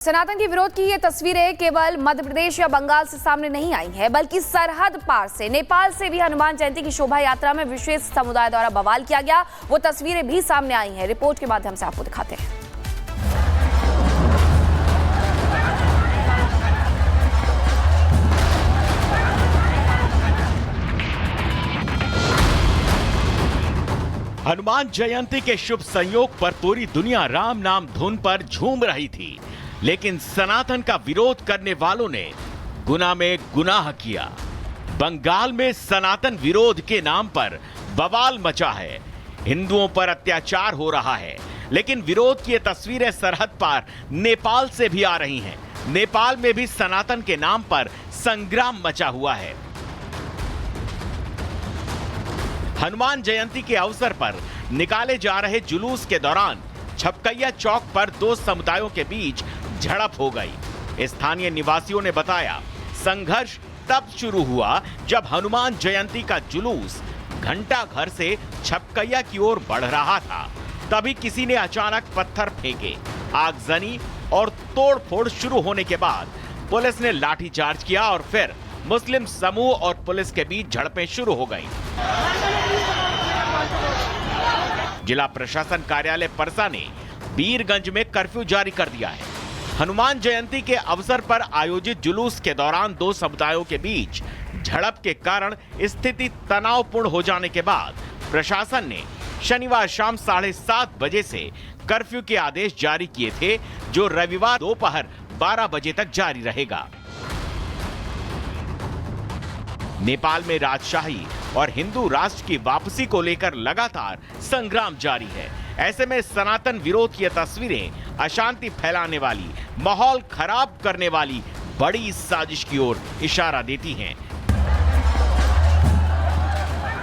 सनातन के विरोध की ये तस्वीरें केवल मध्य प्रदेश या बंगाल से सामने नहीं आई हैं, बल्कि सरहद पार से नेपाल से भी हनुमान जयंती की शोभा यात्रा में विशेष समुदाय द्वारा बवाल किया गया। वो तस्वीरें भी सामने आई हैं। रिपोर्ट के माध्यम से आपको दिखाते हैं। हनुमान जयंती के शुभ संयोग पर पूरी दुनिया राम नाम धुन पर झूम रही थी, लेकिन सनातन का विरोध करने वालों ने गुनाह में गुनाह किया। बंगाल में सनातन विरोध के नाम पर बवाल मचा है। हिंदुओं पर अत्याचार हो रहा है, लेकिन विरोध की ये तस्वीरें सरहद पार नेपाल से भी आ रही हैं। नेपाल में भी सनातन के नाम पर संग्राम मचा हुआ है। हनुमान जयंती के अवसर पर निकाले जा रहे जुलूस के दौरान छपकैया चौक पर दो समुदायों के बीच झड़प हो गई। स्थानीय निवासियों ने बताया, संघर्ष तब शुरू हुआ जब हनुमान जयंती का जुलूस घंटा घर से छपकैया की ओर बढ़ रहा था। तभी किसी ने अचानक पत्थर फेंके। आगजनी और तोड़फोड़ शुरू होने के बाद पुलिस ने लाठीचार्ज किया और फिर मुस्लिम समूह और पुलिस के बीच झड़पें शुरू हो गईं। जिला प्रशासन कार्यालय परसा ने बीरगंज में कर्फ्यू जारी कर दिया है। हनुमान जयंती के अवसर पर आयोजित जुलूस के दौरान दो समुदायों के बीच झड़प के कारण स्थिति तनावपूर्ण हो जाने के बाद प्रशासन ने शनिवार शाम 7:30 बजे से कर्फ्यू के आदेश जारी किए थे, जो रविवार दोपहर 12 बजे तक जारी रहेगा। नेपाल में राजशाही और हिंदू राष्ट्र की वापसी को लेकर लगातार संग्राम जारी है। ऐसे में सनातन विरोध की तस्वीरें अशांति फैलाने वाली, माहौल खराब करने वाली बड़ी साजिश की ओर इशारा देती हैं।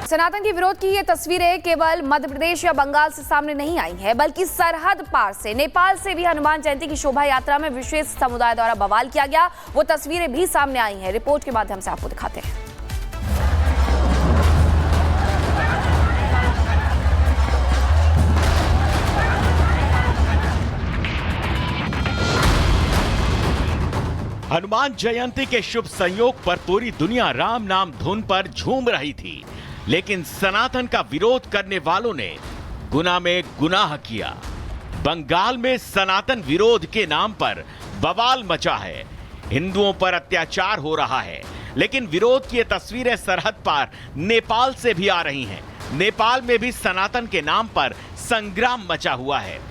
सनातन के विरोध की ये तस्वीरें केवल मध्य प्रदेश या बंगाल से सामने नहीं आई हैं, बल्कि सरहद पार से नेपाल से भी हनुमान जयंती की शोभा यात्रा में विशेष समुदाय द्वारा बवाल किया गया। वो तस्वीरें भी सामने आई हैं। रिपोर्ट के माध्यम से आपको दिखाते हैं। हनुमान जयंती के शुभ संयोग पर पूरी दुनिया राम नाम धुन पर झूम रही थी, लेकिन सनातन का विरोध करने वालों ने गुनाह में गुनाह किया। बंगाल में सनातन विरोध के नाम पर बवाल मचा है। हिंदुओं पर अत्याचार हो रहा है, लेकिन विरोध की ये तस्वीरें सरहद पार नेपाल से भी आ रही हैं। नेपाल में भी सनातन के नाम पर संग्राम मचा हुआ है।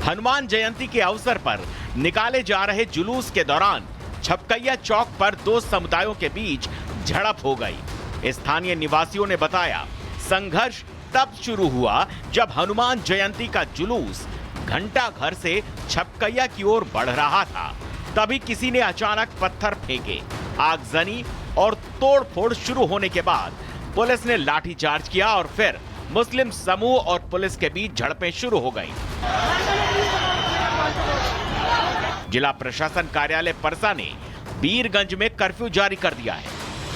हनुमान जयंती के अवसर पर निकाले जा रहे जुलूस के दौरान छपकैया चौक पर दो समुदायों के बीच झड़प हो गई। स्थानीय निवासियों ने बताया, संघर्ष तब शुरू हुआ जब हनुमान जयंती का जुलूस घंटा घर से छपकैया की ओर बढ़ रहा था। तभी किसी ने अचानक पत्थर फेंके। आगजनी और तोड़फोड़ शुरू होने के बाद पुलिस ने लाठीचार्ज किया और फिर मुस्लिम समूह और पुलिस के बीच झड़पें शुरू हो गईं। जिला प्रशासन कार्यालय परसा ने बीरगंज में कर्फ्यू जारी कर दिया है।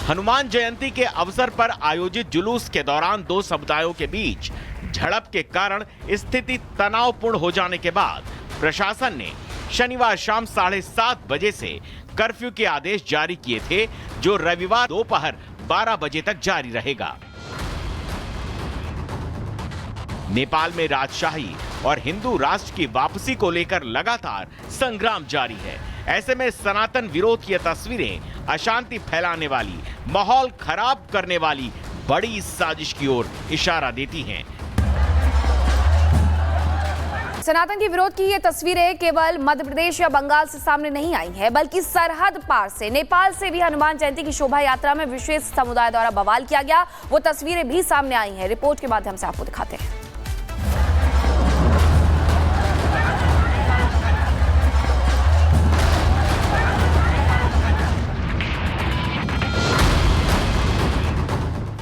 हनुमान जयंती के अवसर पर आयोजित जुलूस के दौरान दो समुदायों के बीच झड़प के कारण स्थिति तनावपूर्ण हो जाने के बाद प्रशासन ने शनिवार शाम 7:30 बजे से कर्फ्यू के आदेश जारी किए थे, जो रविवार दोपहर 12 बजे तक जारी रहेगा। नेपाल में राजशाही और हिंदू राष्ट्र की वापसी को लेकर लगातार संग्राम जारी है। ऐसे में सनातन विरोध की तस्वीरें अशांति फैलाने वाली, माहौल खराब करने वाली बड़ी साजिश की ओर इशारा देती हैं। सनातन के विरोध की ये तस्वीरें केवल मध्य प्रदेश या बंगाल से सामने नहीं आई हैं, बल्कि सरहद पार से नेपाल से भी हनुमान जयंती की शोभा यात्रा में विशेष समुदाय द्वारा बवाल किया गया। वो तस्वीरें भी सामने आई हैं। रिपोर्ट के माध्यम से आपको दिखाते हैं।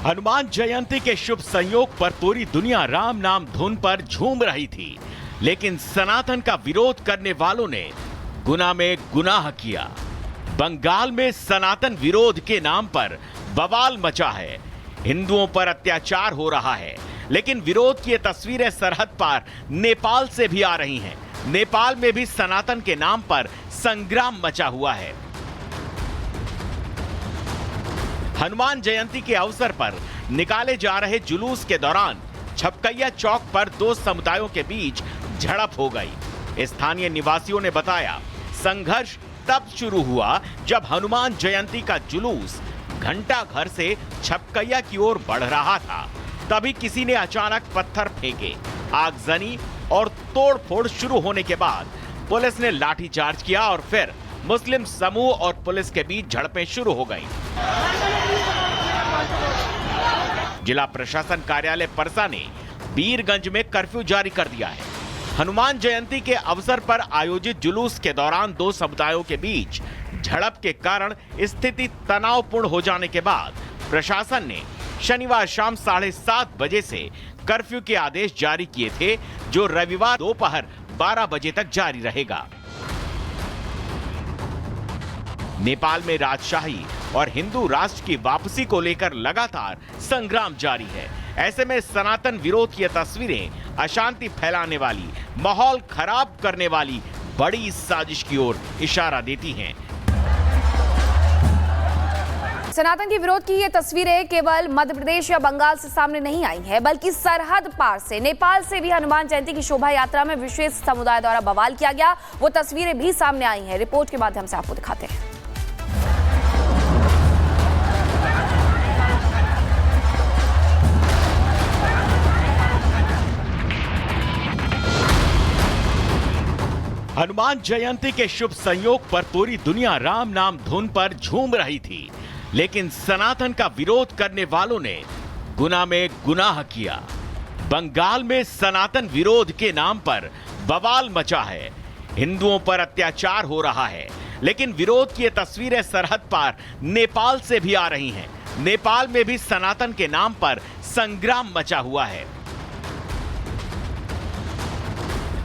हनुमान जयंती के शुभ संयोग पर पूरी दुनिया राम नाम धुन पर झूम रही थी, लेकिन सनातन का विरोध करने वालों ने गुनाह में गुनाह किया। बंगाल में सनातन विरोध के नाम पर बवाल मचा है। हिंदुओं पर अत्याचार हो रहा है, लेकिन विरोध की ये तस्वीरें सरहद पार नेपाल से भी आ रही हैं। नेपाल में भी सनातन के नाम पर संग्राम मचा हुआ है। हनुमान जयंती के अवसर पर निकाले जा रहे जुलूस के दौरान छपकैया चौक पर दो समुदायों के बीच झड़प हो गई। स्थानीय निवासियों ने बताया, संघर्ष तब शुरू हुआ जब हनुमान जयंती का जुलूस घंटा घर से छपकैया की ओर बढ़ रहा था। तभी किसी ने अचानक पत्थर फेंके, आगजनी और तोड़फोड़ शुरू होने के बाद पुलिस ने लाठीचार्ज किया और फिर मुस्लिम समूह और पुलिस के बीच झड़पें शुरू हो गईं। जिला प्रशासन कार्यालय परसा ने बीरगंज में कर्फ्यू जारी कर दिया है। हनुमान जयंती के अवसर पर आयोजित जुलूस के दौरान दो समुदायों के बीच झड़प के कारण स्थिति तनावपूर्ण हो जाने के बाद प्रशासन ने शनिवार शाम 7:30 बजे से कर्फ्यू के आदेश जारी किए थे, जो रविवार दोपहर 12 बजे तक जारी रहेगा। नेपाल में राजशाही और हिंदू राष्ट्र की वापसी को लेकर लगातार संग्राम जारी है। ऐसे में सनातन विरोध की तस्वीरें अशांति फैलाने वाली, माहौल खराब करने वाली बड़ी साजिश की ओर इशारा देती हैं। सनातन के विरोध की ये तस्वीरें केवल मध्य प्रदेश या बंगाल से सामने नहीं आई हैं, बल्कि सरहद पार से नेपाल से भी हनुमान जयंती की शोभा यात्रा में विशेष समुदाय द्वारा बवाल किया गया। वो तस्वीरें भी सामने आई हैं। रिपोर्ट के माध्यम से आपको दिखाते हैं। हनुमान जयंती के शुभ संयोग पर पूरी दुनिया राम नाम धुन पर झूम रही थी, लेकिन सनातन का विरोध करने वालों ने गुनाह में गुनाह किया। बंगाल में सनातन विरोध के नाम पर बवाल मचा है। हिंदुओं पर अत्याचार हो रहा है, लेकिन विरोध की ये तस्वीरें सरहद पार नेपाल से भी आ रही हैं। नेपाल में भी सनातन के नाम पर संग्राम मचा हुआ है।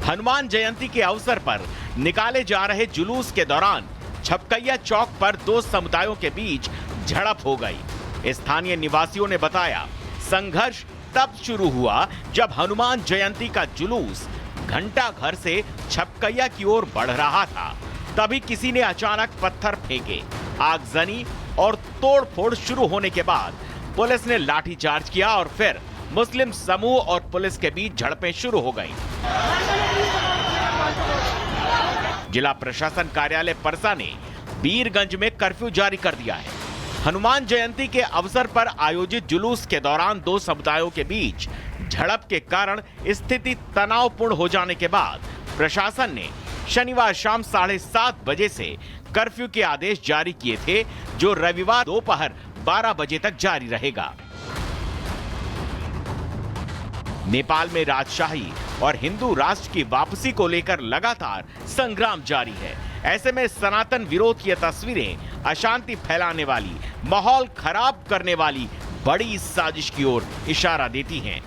हनुमान जयंती के अवसर पर निकाले जा रहे जुलूस के दौरान छपकैया चौक पर दो समुदायों के बीच झड़प हो गई। स्थानीय निवासियों ने बताया, संघर्ष तब शुरू हुआ जब हनुमान जयंती का जुलूस घंटा घर से छपकैया की ओर बढ़ रहा था। तभी किसी ने अचानक पत्थर फेंके, आगजनी और तोड़फोड़ शुरू होने के बाद पुलिस ने लाठीचार्ज किया और फिर मुस्लिम समूह और पुलिस के बीच झड़पें शुरू हो गईं। जिला प्रशासन कार्यालय परसा ने बीरगंज में कर्फ्यू जारी कर दिया है। हनुमान जयंती के अवसर पर आयोजित जुलूस के दौरान दो समुदायों के बीच झड़प के कारण स्थिति तनावपूर्ण हो जाने के बाद प्रशासन ने शनिवार शाम 7:30 बजे से कर्फ्यू के आदेश जारी किए थे, जो रविवार दोपहर 12 बजे तक जारी रहेगा। नेपाल में राजशाही और हिंदू राष्ट्र की वापसी को लेकर लगातार संग्राम जारी है। ऐसे में सनातन विरोध की ये तस्वीरें अशांति फैलाने वाली, माहौल खराब करने वाली बड़ी साजिश की ओर इशारा देती हैं।